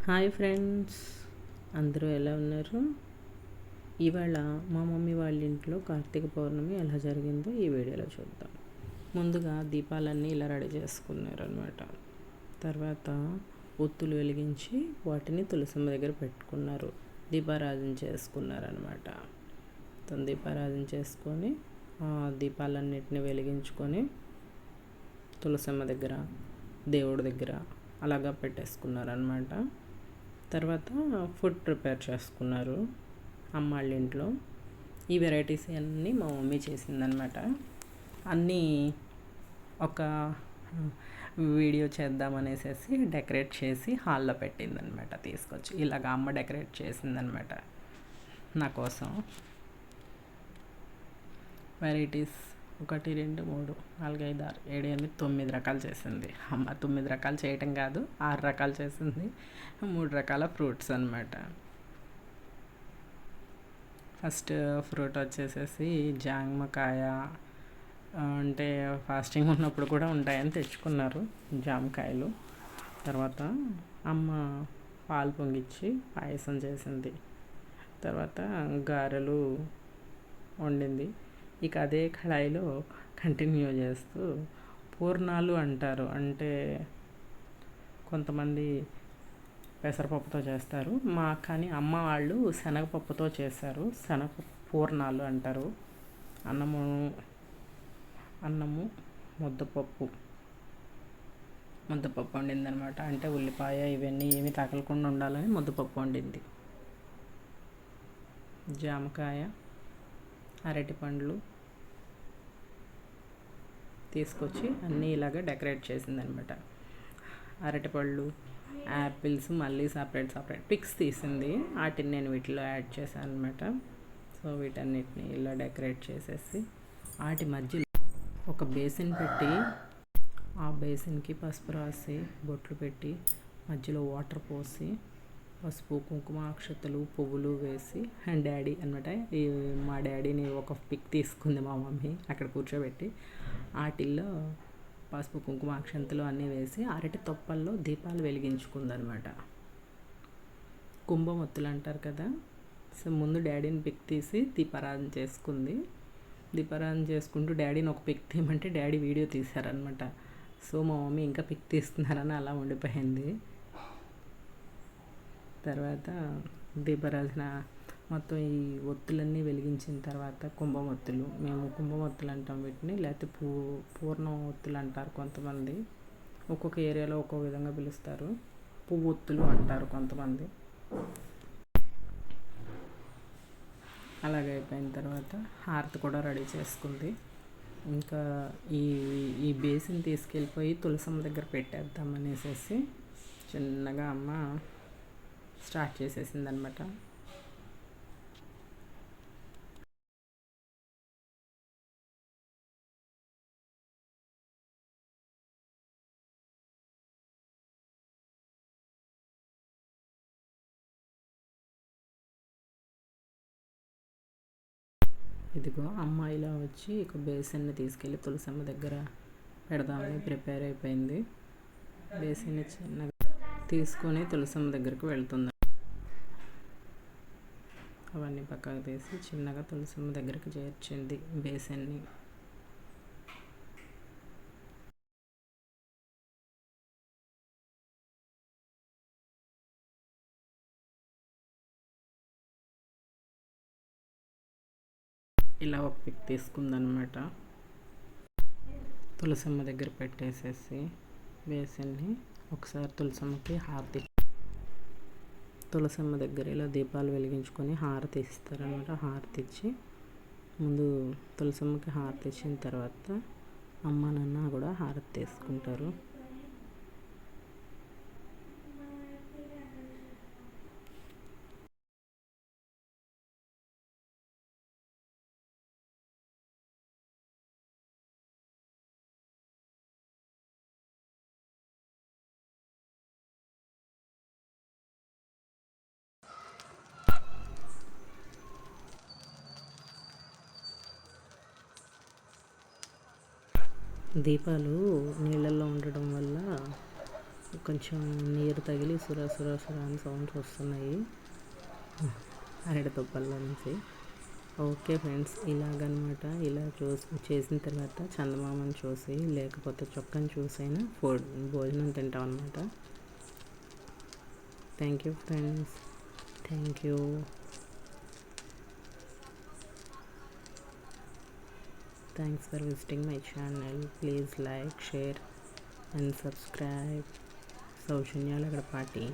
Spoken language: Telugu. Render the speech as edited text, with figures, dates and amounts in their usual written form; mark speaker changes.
Speaker 1: హాయ్ ఫ్రెండ్స్, అందరూ ఎలా ఉన్నారు? ఇవాళ మా మమ్మీ వాళ్ళ ఇంట్లో కార్తీక పౌర్ణమి ఎలా జరిగిందో ఈ వీడియోలో చూద్దాం. ముందుగా దీపాలన్నీ ఇలా రెడీ చేసుకున్నారనమాట. తర్వాత ఒత్తులు వెలిగించి వాటిని తులసమ్మ దగ్గర పెట్టుకున్నారు. దీపారాధన చేసుకున్నారనమాట. దీపారాధన చేసుకొని దీపాలన్నిటిని వెలిగించుకొని తులసమ్మ దగ్గర, దేవుడి దగ్గర అలాగా పెట్టేసుకున్నారనమాట. తర్వాత ఫుడ్ ప్రిపేర్ చేసుకున్నారు అమ్మ వాళ్ళ ఇంట్లో. ఈ వెరైటీస్ అన్నీ మా మమ్మీ చేసిందనమాట. అన్నీ ఒక వీడియో చేద్దామనేసి డెకరేట్ చేసి హాల్లో పెట్టిందనమాట. తీసుకొచ్చి ఇలాగ అమ్మ డెకరేట్ చేసిందనమాట నా కోసం. వెరైటీస్ 1 2 3 4 5 6 7 8 9 రకాలు చేసింది అమ్మ. 9 రకాలు చేయటం కాదు, 6 రకాలు చేసింది. 3 రకాల ఫ్రూట్స్ అనమాట. ఫస్ట్ ఫ్రూట్ వచ్చేసేసి జామకాయ, అంటే ఫాస్టింగ్ ఉన్నప్పుడు కూడా ఉంటాయని తెచ్చుకున్నారు జామకాయలు. తర్వాత అమ్మ పాలు పొంగిచ్చి పాయసం చేసింది. తర్వాత గారెలు వండింది. ఇక అదే కళాయిలో కంటిన్యూ చేస్తూ పూర్ణాలు అంటారు, అంటే కొంతమంది పెసరపప్పుతో చేస్తారు, కానీ అమ్మ వాళ్ళు శనగపప్పుతో చేశారు. శనగపప్పు పూర్ణాలు అంటారు. అన్నము ముద్దపప్పు వండిందనమాట. అంటే ఉల్లిపాయ ఇవన్నీ ఏమీ తగలకుండా ఉండాలని ముద్దపప్పు వండింది. జామకాయ, అరటిపండ్లు తీసుకొచ్చి అన్నీ ఇలాగ డెకరేట్ చేసిందనమాట. అరటిపళ్ళు, యాపిల్స్ మళ్ళీ సపరేట్ పిక్స్ తీసింది. వాటిని నేను వీటిలో యాడ్ చేశాను అనమాట. సో వీటన్నిటిని ఇలా డెకరేట్ చేసేసి వాటి మధ్యలో ఒక బేసిన్ పెట్టి ఆ బేసిన్కి పసుపు రాసి బొట్లు పెట్టి మధ్యలో వాటర్ పోసి పసుపు కుంకుమ అక్షతలు పువ్వులు వేసి డాడీ అనమాట. మా డాడీని ఒక పిక్ తీసుకుంది మా మమ్మీ అక్కడ కూర్చోబెట్టి. వాటిల్లో పసుపు కుంకుమ అక్షంతలు అన్నీ వేసి అరటి తొప్పల్లో దీపాలు వెలిగించుకుందనమాట. కుంభమొత్తులు అంటారు కదా. సో ముందు డాడీని పిక్ తీసి దీపారాధన చేసుకుంది. దీపారాధన చేసుకుంటూ డాడీని ఒక పిక్ తీయమంటే డాడీ వీడియో తీశారనమాట. సో మా మమ్మీ ఇంకా పిక్ తీస్తున్నారని అలా ఉండిపోయింది. తర్వాత దీపారాధన మొత్తం ఈ ఒత్తులన్నీ వెలిగించిన తర్వాత కుంభమొత్తులు, మేము కుంభమొత్తులు అంటాం వీటిని, లేకపోతే పూర్ణం ఒత్తులు అంటారు కొంతమంది. ఒక్కొక్క ఏరియాలో ఒక్కొక్క విధంగా పిలుస్తారు. పువ్వు ఒత్తులు అంటారు కొంతమంది. అలాగైపోయిన తర్వాత హారతి కూడా రెడీ చేసుకుంది. ఇంకా ఈ బేసిన్ తీసుకెళ్ళిపోయి తులసమ్మ దగ్గర పెట్టేద్దామనేసి చిన్నగా అమ్మ స్టార్ట్ చేసేసింది అనమాట. ఇదిగో అమ్మాయిలా వచ్చి ఒక బేసిన్ని తీసుకెళ్ళి తులసమ్మ దగ్గర పెడదామని ప్రిపేర్ అయిపోయింది. బేసిన్ని చిన్నగా తీసుకొని తులసమ్మ దగ్గరికి వెళ్తుంది. అవన్నీ పక్కకు తీసి చిన్నగా తులసమ్మ దగ్గరికి చేర్చింది బేసిన్ని. ఇలా ఒక పిక్ తీసుకుందనమాట. తులసమ్మ దగ్గర పెట్టేసేసి బేసిన్ని ఒకసారి తులసమ్మకి హారతి, తులసమ్మ దగ్గర ఇలా దీపాలు వెలిగించుకొని హారతి ఇస్తారనమాట. హారతి ఇచ్చి ముందు తులసమ్మకి హారతి ఇచ్చిన తర్వాత అమ్మ నాన్న కూడా హారతి తీసుకుంటారు. దీపాలు నీళ్ళల్లో ఉండడం వల్ల కొంచెం నీరు తగిలి సురా సురా సురా అని సౌండ్స్ వస్తున్నాయి అరటి తుప్పల్లో నుంచి. ఓకే ఫ్రెండ్స్, ఇలాగనమాట. ఇలా చేసిన తర్వాత చందమామని చూసి లేకపోతే చొక్కని చూసైనా భోజనం తింటాం అనమాట. Thank you friends, thank you. Thanks for visiting my channel. Please like, share and subscribe. Saushanya Lagadapati.